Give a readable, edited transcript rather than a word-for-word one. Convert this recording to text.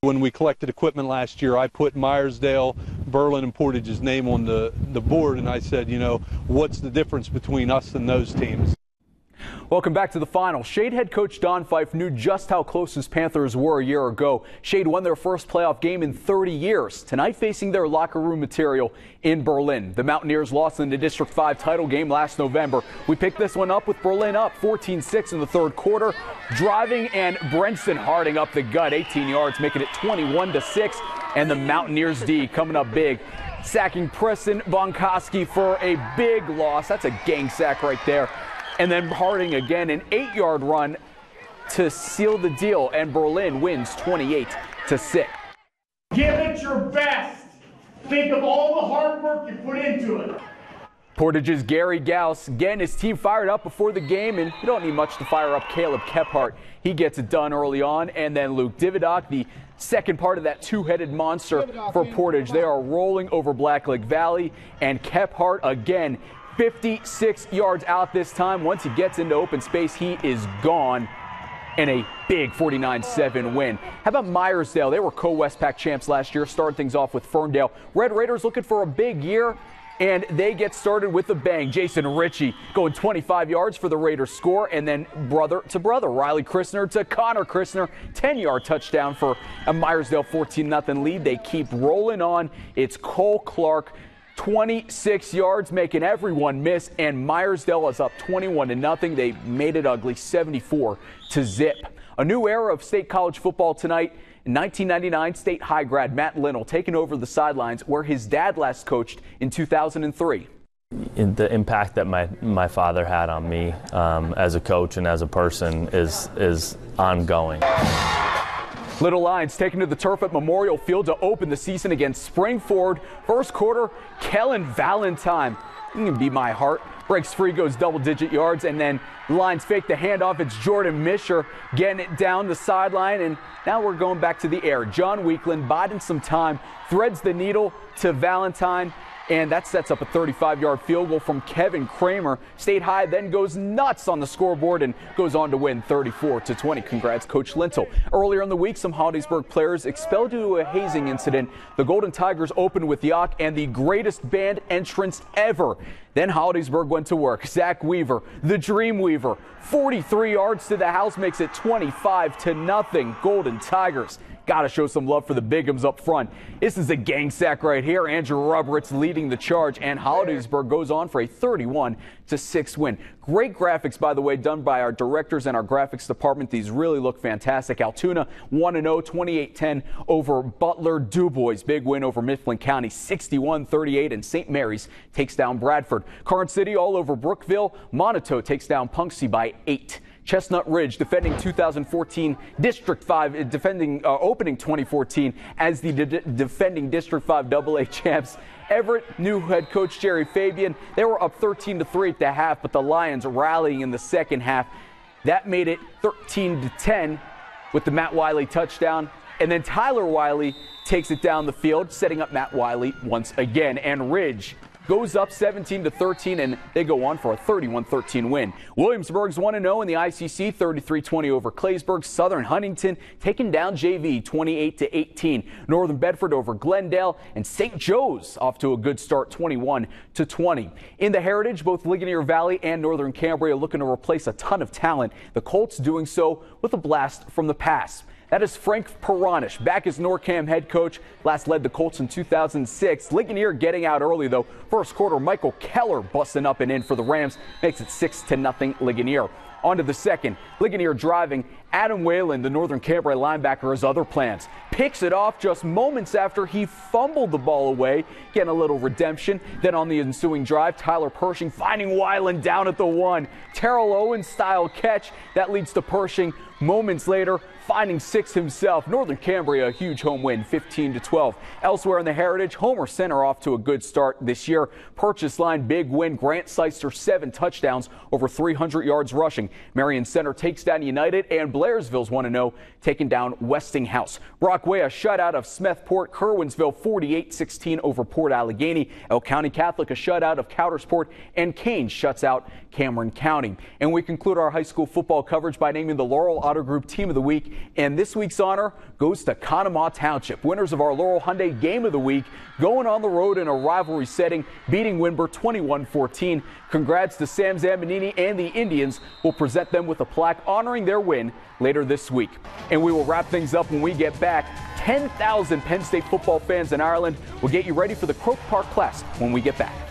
When we collected equipment last year, I put Myersdale, Berlin, and Portage's name on the board, and I said, you know, what's the difference between us and those teams? Welcome back to the final. Shade head coach Don Fife knew just how close his Panthers were a year ago. Shade won their first playoff game in 30 years. Tonight facing their locker room material in Berlin. The Mountaineers lost in the District 5 title game last November. We picked this one up with Berlin up 14-6 in the third quarter. Driving and Brenton Harding up the gut, 18 yards, making it 21-6. And the Mountaineers D coming up big, sacking Preston Bonkoski for a big loss. That's a gang sack right there. And then Harding again, an 8-yard run to seal the deal, and Berlin wins 28-6. Give it your best. Think of all the hard work you put into it. Portage's Gary Gauss getting his team fired up before the game, and you don't need much to fire up Caleb Kephart. He gets it done early on, and then Luke Dividoc, the second part of that two-headed monster for Portage. They are rolling over Black Lake Valley, and Kephart again, 56 yards out this time. Once he gets into open space, he is gone. And a big 49-7 win. How about Myersdale? They were co-WestPAC champs last year, starting things off with Ferndale. Red Raiders looking for a big year, and they get started with a bang. Jason Ritchie going 25 yards for the Raiders score, and then brother to brother, Riley Christner to Connor Christner, 10-yard touchdown for a Myersdale 14-0 lead. They keep rolling on. It's Cole Clark, 26 yards, making everyone miss, and Myersdale is up 21-0. They made it ugly, 74-0. A new era of state college football tonight. In 1999, state high grad Matt Linnell taking over the sidelines where his dad last coached in 2003. The impact that my father had on me as a coach and as a person is ongoing. Little Lions taken to the turf at Memorial Field to open the season against Springford. First quarter, Kellen Valentine, you can be my heart, breaks free, goes double-digit yards, and then Lions fake the handoff. It's Jordan Misher getting it down the sideline, and now we're going back to the air. John Weekland biding some time, threads the needle to Valentine, and that sets up a 35-yard field goal from Kevin Kramer. State High then goes nuts on the scoreboard and goes on to win 34-20. Congrats, Coach Lintel. Earlier in the week, some Hollidaysburg players expelled due to a hazing incident. The Golden Tigers opened with Yak and the greatest band entrance ever. Then Hollidaysburg went to work. Zach Weaver, the Dream Weaver, 43 yards to the house, makes it 25-0. Golden Tigers. Got to show some love for the Bigums up front. This is a gang sack right here. Andrew Rubritz leading the charge, and Hollidaysburg goes on for a 31-6 win. Great graphics, by the way, done by our directors and our graphics department. These really look fantastic. Altoona 1-0, 28-10 over Butler. DuBois, big win over Mifflin County, 61-38, and St. Mary's takes down Bradford. Carn City all over Brookville. Monteau takes down Punxsutawney by 8. Chestnut Ridge defending 2014 District 5, opening 2014 as the defending District 5 AA champs. Everett, new head coach Jerry Fabian, they were up 13-3 at the half, but the Lions rallying in the second half. That made it 13-10 with the Matt Wiley touchdown. And then Tyler Wiley takes it down the field, setting up Matt Wiley once again. And Ridge goes up 17-13, and they go on for a 31-13 win. Williamsburg's 1-0 in the ICC, 33-20 over Claysburg. Southern Huntington taking down JV, 28-18. Northern Bedford over Glendale, and St. Joe's off to a good start, 21-20. In the Heritage, both Ligonier Valley and Northern Cambria looking to replace a ton of talent. The Colts doing so with a blast from the past. That is Frank Peranish, back as NorCam head coach. Last led the Colts in 2006. Ligonier getting out early, though. First quarter, Michael Keller busting up and in for the Rams. Makes it 6-0 Ligonier. On to the second. Ligonier driving. Adam Whalen, the Northern Cambria linebacker, has other plans. Picks it off just moments after he fumbled the ball away. Getting a little redemption. Then on the ensuing drive, Tyler Pershing finding Weiland down at the 1. Terrell Owens style catch. That leads to Pershing moments later finding 6 himself. Northern Cambria, a huge home win, 15-12. Elsewhere in the Heritage, Homer Center off to a good start this year. Purchase Line, big win. Grant Seister, 7 touchdowns, over 300 yards rushing. Marion Center takes down United, and Blairsville's 1-0, taking down Westinghouse. Brockway, a shutout of Smethport. Kerwinsville, 48-16 over Port Allegheny. El County Catholic, a shutout of Coudersport, and Kane shuts out Cameron County. And we conclude our high school football coverage by naming the Laurel Auto Group Team of the Week week. And this week's honor goes to Conemaugh Township, winners of our Laurel Hyundai Game of the Week, going on the road in a rivalry setting, beating Windber 21-14. Congrats to Sam Zambanini and the Indians. We'll present them with a plaque honoring their win later this week. And we will wrap things up when we get back. 10,000 Penn State football fans in Ireland will get you ready for the Croke Park Classic when we get back.